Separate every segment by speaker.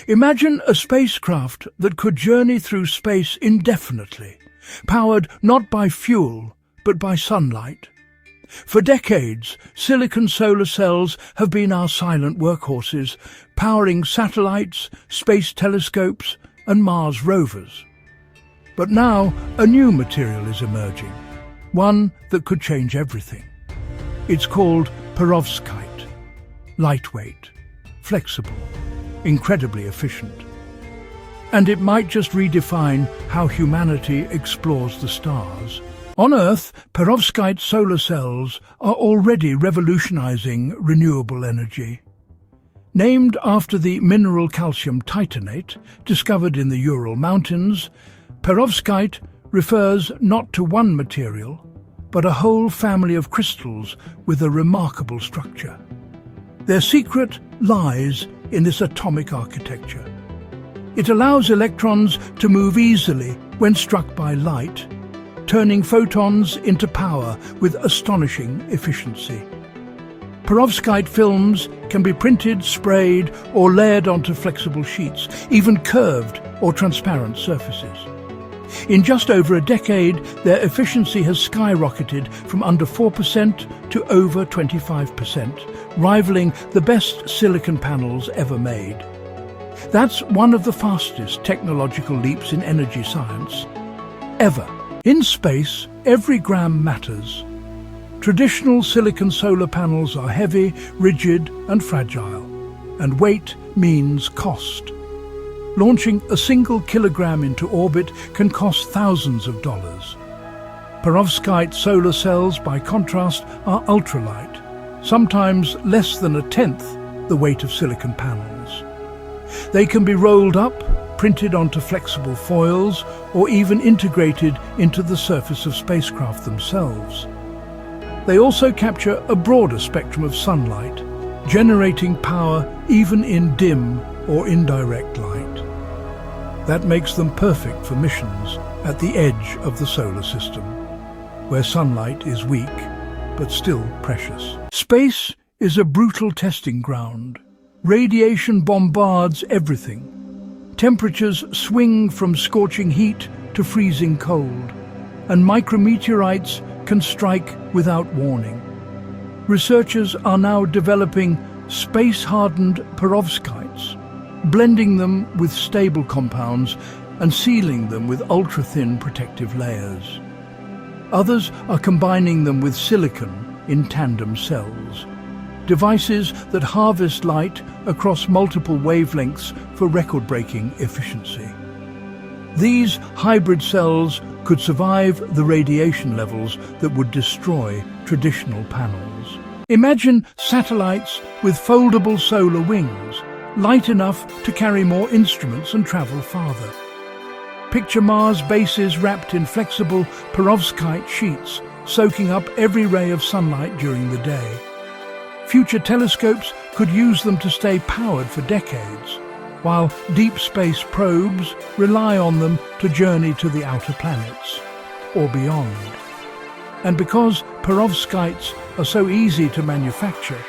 Speaker 1: Imagine a spacecraft that could journey through space indefinitely, powered not by fuel, but by sunlight. For decades, silicon solar cells have been our silent workhorses, powering satellites, space telescopes, and Mars rovers. But now, a new material is emerging, one that could change everything. It's called perovskite, lightweight, flexible, incredibly efficient. And it might just redefine how humanity explores the stars. On Earth, perovskite solar cells are already revolutionizing renewable energy. Named after the mineral calcium titanate discovered in the Ural Mountains, perovskite refers not to one material, but a whole family of crystals with a remarkable structure. Their secret lies in this atomic architecture. It allows electrons to move easily when struck by light, turning photons into power with astonishing efficiency. Perovskite films can be printed, sprayed, or layered onto flexible sheets, even curved or transparent surfaces. In just over a decade, their efficiency has skyrocketed from under 4% to over 25%, rivaling the best silicon panels ever made. That's one of the fastest technological leaps in energy science ever. In space, every gram matters. Traditional silicon solar panels are heavy, rigid, and fragile, and weight means cost. Launching a single kilogram into orbit can cost thousands of dollars. Perovskite solar cells, by contrast, are ultralight, sometimes less than a tenth the weight of silicon panels. They can be rolled up, printed onto flexible foils, or even integrated into the surface of spacecraft themselves. They also capture a broader spectrum of sunlight, generating power even in dim or indirect light. That makes them perfect for missions at the edge of the solar system, where sunlight is weak, but still precious. Space is a brutal testing ground. Radiation bombards everything. Temperatures swing from scorching heat to freezing cold, and micrometeorites can strike without warning. Researchers are now developing space-hardened perovskites, blending them with stable compounds and sealing them with ultra-thin protective layers. Others are combining them with silicon in tandem cells, devices that harvest light across multiple wavelengths for record-breaking efficiency. These hybrid cells could survive the radiation levels that would destroy traditional panels. Imagine satellites with foldable solar wings, light enough to carry more instruments and travel farther. Picture Mars bases wrapped in flexible perovskite sheets, soaking up every ray of sunlight during the day. Future telescopes could use them to stay powered for decades, while deep space probes rely on them to journey to the outer planets, or beyond. And because perovskites are so easy to manufacture,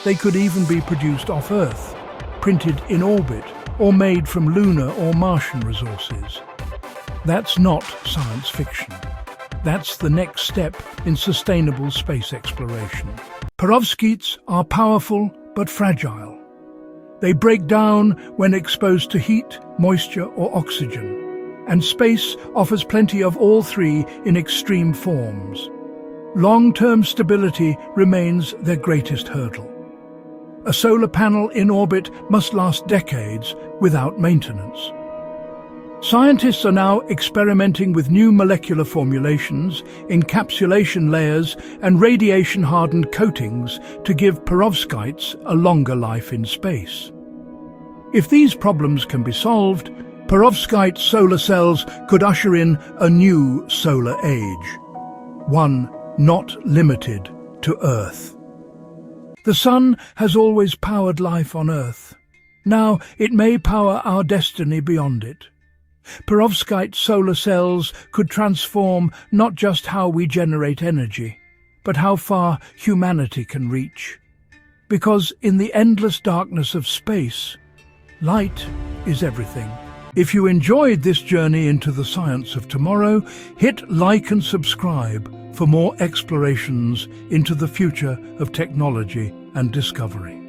Speaker 1: they could even be produced off Earth, printed in orbit, or made from lunar or Martian resources. That's not science fiction. That's the next step in sustainable space exploration. Perovskites are powerful but fragile. They break down when exposed to heat, moisture, or oxygen, and space offers plenty of all three in extreme forms. Long-term stability remains their greatest hurdle. A solar panel in orbit must last decades without maintenance. Scientists are now experimenting with new molecular formulations, encapsulation layers, and radiation-hardened coatings to give perovskites a longer life in space. If these problems can be solved, perovskite solar cells could usher in a new solar age, one not limited to Earth. The sun has always powered life on Earth. Now it may power our destiny beyond it. Perovskite solar cells could transform not just how we generate energy, but how far humanity can reach. Because in the endless darkness of space, Light is everything. If you enjoyed this journey into the science of tomorrow, hit like and subscribe for more explorations into the future of technology and discovery.